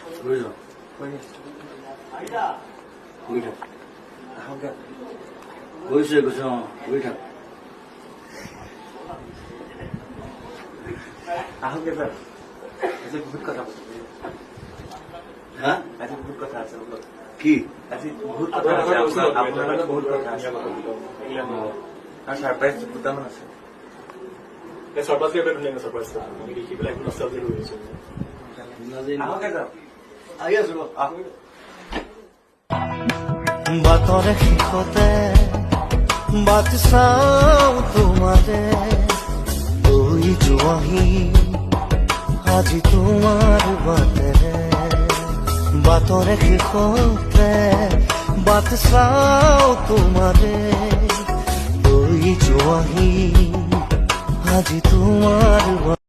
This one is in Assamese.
বুঝলো বই থাক বইছে কৈছ বই থাক আহোগে স্যার আজি বহুত কথা পাতিব হা আজি বহুত কথা আছে কি আজি বহুত কথা আছে আপোনাৰ লগত বহুত কথা আছে আৰু সাৰপ্ৰাইজ দুটামান আছে सरप्राइज के धुনীয়া सरप्राइज আমি দেখি পেলাই একদম নষ্টালজিক হৈ গৈছো আহোগে যাওক আহি আছো বাটৰ শেষতে বাট চাওঁ তোমাৰে লৈ যোৱাহি আজি তোমাৰ বাটেৰে বাটৰ শেষতে বাট চাওঁ তোমাৰে লৈ যোৱাহি আজি তোমাৰ